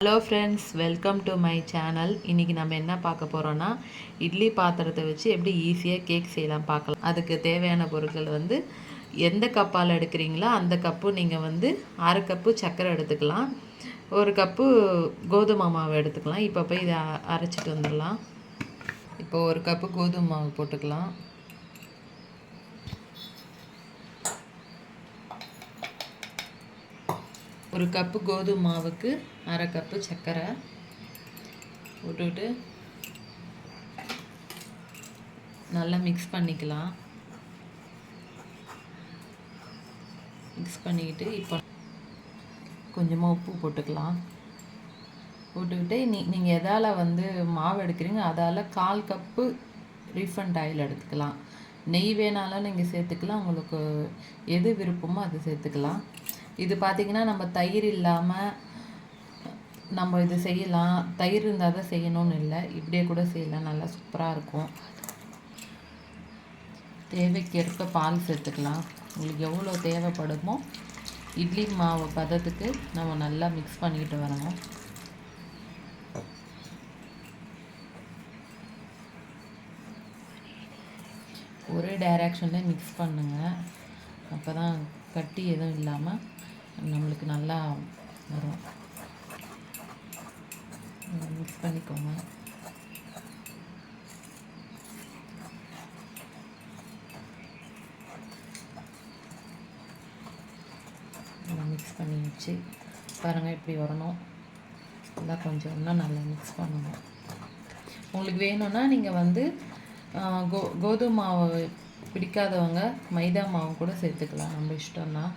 Hello friends, welcome to my channel. இன்றைக்கி நம்ம என்ன பார்க்க போகிறோன்னா, இட்லி பாத்திரத்தை வச்சு எப்படி ஈஸியாக கேக் செய்யலாம் பார்க்கலாம். அதுக்கு தேவையான பொருட்கள் எந்த கப்பால் எடுக்கிறீங்களோ அந்த கப்பு நீங்கள் அரை கப்பு சர்க்கரை எடுத்துக்கலாம், ஒரு கப்பு கோதுமை மாவு எடுத்துக்கலாம். இப்போ போய் இதை அரைச்சிட்டு வந்துடலாம். இப்போ ஒரு கப்பு கோதுமை மாவு போட்டுக்கலாம். ஒரு கப்பு கோதுமை மாவுக்கு அரை கப்பு சர்க்கரை போட்டுக்கிட்டு நல்லா மிக்ஸ் பண்ணிக்கலாம். மிக்ஸ் பண்ணிக்கிட்டு இப்போ கொஞ்சமாக உப்பு போட்டுக்கலாம். போட்டுக்கிட்டு நீங்கள் எதால் மாவு எடுக்கிறீங்க அதால் 1/4 கப்பு ரீஃபண்ட் ஆயில் எடுத்துக்கலாம். நெய் வேணாலும் நீங்கள் சேர்த்துக்கலாம், உங்களுக்கு எது விருப்பமோ அது சேர்த்துக்கலாம். இது பார்த்திங்கன்னா நம்ம தயிர் இல்லாமல் நம்ம இது செய்யலாம். தயிர் இருந்தால் தான் செய்யணும்னு இல்லை, இப்படியே கூட செய்யலாம், நல்லா சூப்பராக இருக்கும். தேவைக்கேற்ப பால் சேர்த்துக்கலாம். உங்களுக்கு எவ்வளோ தேவைப்படுமோ இட்லி மாவு பதத்துக்கு நம்ம நல்லா மிக்ஸ் பண்ணிக்கிட்டு வரணும். ஒரே டைரக்ஷனில் மிக்ஸ் பண்ணுங்கள், அப்போ தான் கட்டி எதுவும் இல்லாமல் நம்மளுக்கு நல்லா வரும். மிக்ஸ் பண்ணிக்கோங்க. மிக்ஸ் பண்ணி வச்சு பாருங்கள், இப்படி வரணும். எல்லாம் கொஞ்சம் இன்னும் நல்லா மிக்ஸ் பண்ணணும். உங்களுக்கு வேணும்னா நீங்கள் கோதுமை மாவு பிடிக்காதவங்க மைதா மாவு கூட சேர்த்துக்கலாம், நம்ம இஷ்டம்தான்.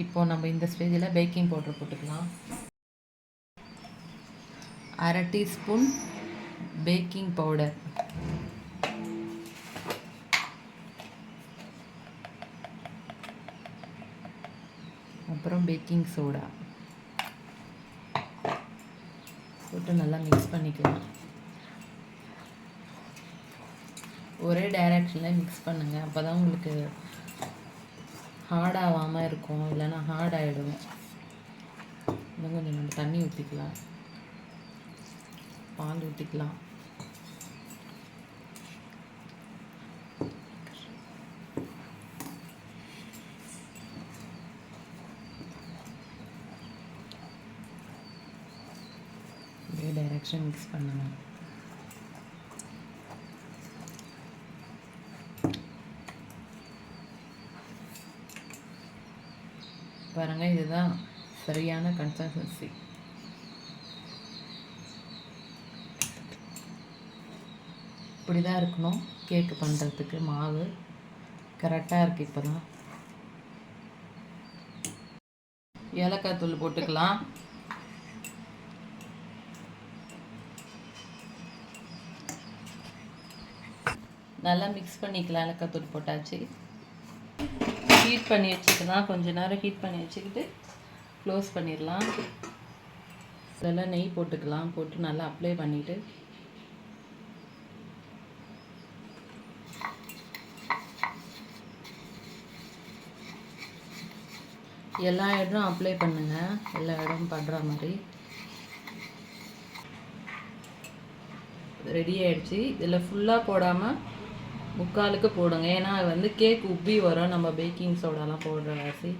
இப்போ நம்ம இந்த ஸ்டேஜில் பேக்கிங் பவுடர் போட்டுக்கலாம். அரை டீஸ்பூன் பேக்கிங் பவுடர், அப்புறம் பேக்கிங் சோடா போட்டு நல்லா மிக்ஸ் பண்ணிக்கலாம். ஒரே டைரக்ஷனில் மிக்ஸ் பண்ணுங்கள், அப்போ தான் உங்களுக்கு ஹார்ட் ஆகாமல் இருக்கும், இல்லைன்னா ஹார்ட் ஆகிடும். இன்னும் கொஞ்சம் நம்ம தண்ணி ஊற்றிக்கலாம், பால் ஊற்றிக்கலாம். இதே டைரக்ஷன் மிக்ஸ் பண்ணுங்கள். பாருங்கள், இதுதான் சரியான கன்சிஸ்டன்சி. இப்படி தான் இருக்கணும் கேக்கு பண்ணுறதுக்கு. மாவு கரெக்டாக இருக்குது. இப்போ தான் ஏலக்காய் தூள் போட்டுக்கலாம். நல்லா மிக்ஸ் பண்ணிக்கலாம். ஏலக்காய் தூள் போட்டாச்சு. ஹீட் பண்ணி வச்சுக்கலாம். கொஞ்ச நேரம் ஹீட் பண்ணி வச்சுக்கிட்டு க்ளோஸ் பண்ணிடலாம். இதெல்லாம் நெய் போட்டுக்கலாம். போட்டு நல்லா அப்ளை பண்ணிவிட்டு எல்லா இடமும் அப்ளை பண்ணுங்கள், எல்லா இடமும் படுற மாதிரி. ரெடி ஆகிடுச்சு. இதில் ஃபுல்லாக போடாமல் முக்காலுக்கு போடுங்க, ஏன்னா கேக் உப்பி வரும் நம்ம பேக்கிங் சோடாலாம் போடுற வாசி.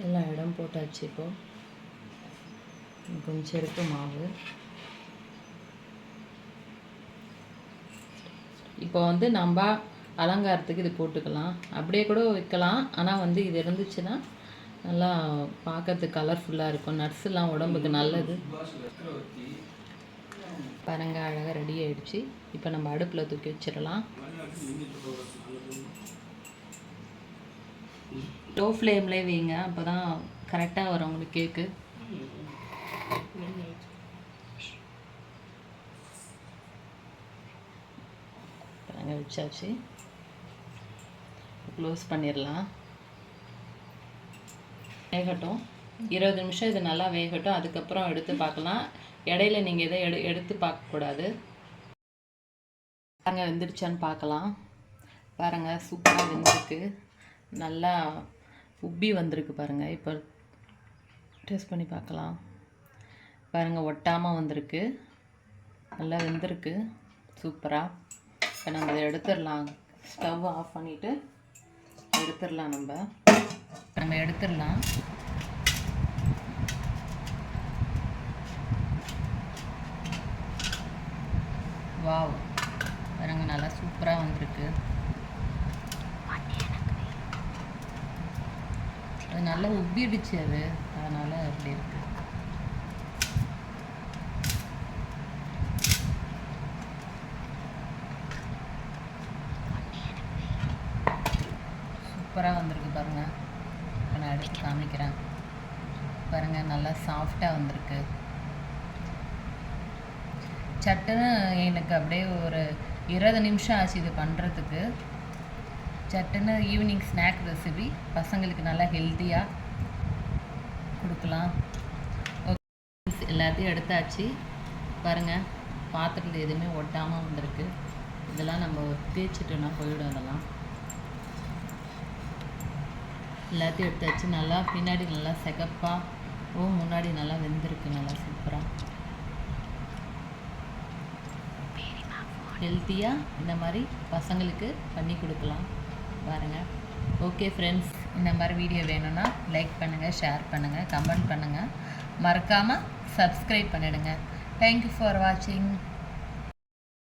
எல்லா இடம் போட்டாச்சு. இப்போது கொஞ்சம் இருக்கு மாவு. இப்போ நம்ம அலங்காரத்துக்கு இது போட்டுக்கலாம், அப்படியே கூட வைக்கலாம். ஆனால் இது இருந்துச்சுன்னா நல்லா பார்க்கறதுக்கு கலர்ஃபுல்லாக இருக்கும். நட்ஸ்லாம் உடம்புக்கு நல்லது. பாருங்க, அழகாக ரெடி ஆகிடுச்சு. இப்போ நம்ம அடுப்பில் தூக்கி வச்சிடலாம். லோ ஃப்ளேம்லேயே வைங்க, அப்போ தான் கரெக்டாக வரும் உங்களுக்கு கேக்கு. வச்சாச்சு. க்ளோஸ் பண்ணிடலாம். வேகட்டும். 20 நிமிஷம் இது நல்லா வேகட்டும். அதுக்கப்புறம் எடுத்து பார்க்கலாம். இடையில நீங்கள் எதை எடுத்து பார்க்கக்கூடாது. பாருங்கள் வெந்துருச்சான்னு பார்க்கலாம். பாருங்கள் சூப்பராக வெந்திருக்கு. நல்லா உப்பி வந்திருக்கு பாருங்கள். இப்போ டேஸ்ட் பண்ணி பார்க்கலாம். பாருங்கள் ஒட்டாமல் வந்திருக்கு. நல்லா வெந்திருக்கு சூப்பராக. இப்போ நம்ம இதை எடுத்துடலாம். ஸ்டவ் ஆஃப் பண்ணிவிட்டு எடுத்துடலாம். நம்ம எடுத்துடலாம். வாவ் பாருங்க நல்லா சூப்பராக வந்திருக்கு. அது நல்லா உப்பிடுச்சு. அதனால் அப்படி இருக்குது. சூப்பராக வந்திருக்கு பாருங்கள். இப்போ நான் எடுத்து காமிக்கிறேன். பாருங்கள் நல்லா சாஃப்டாக வந்திருக்கு. சட்டுன்னு எனக்கு அப்படியே ஒரு 20 நிமிஷம் ஆச்சு இது பண்ணுறதுக்கு. சட்டுன்னு ஈவினிங் ஸ்நாக் ரெசிபி பசங்களுக்கு நல்லா ஹெல்த்தியாக கொடுக்கலாம். ஓகே எல்லாத்தையும் எடுத்தாச்சு. பாருங்கள் பாத்திரத்தில் எதுவுமே ஒட்டாமல் வந்திருக்கு. இதெல்லாம் நம்ம தேய்ச்சிட்டோன்னா போயிடும். அதெல்லாம் எல்லாத்தையும் எடுத்தாச்சு. நல்லா பின்னாடி நல்லா சிகப்பாக முன்னாடி நல்லா வெந்திருக்கு. நல்லா சூப்பராக ஹெல்த்தியாக இந்த மாதிரி பசங்களுக்கு பண்ணி கொடுக்கலாம் பாருங்கள். ஓகே ஃப்ரெண்ட்ஸ், இந்த மாதிரி வீடியோ வேணும்னா லைக் பண்ணுங்கள், ஷேர் பண்ணுங்கள், கமெண்ட் பண்ணுங்கள், மறக்காமல் சப்ஸ்கிரைப் பண்ணிவிடுங்க. தேங்க்யூ ஃபார் வாட்சிங்.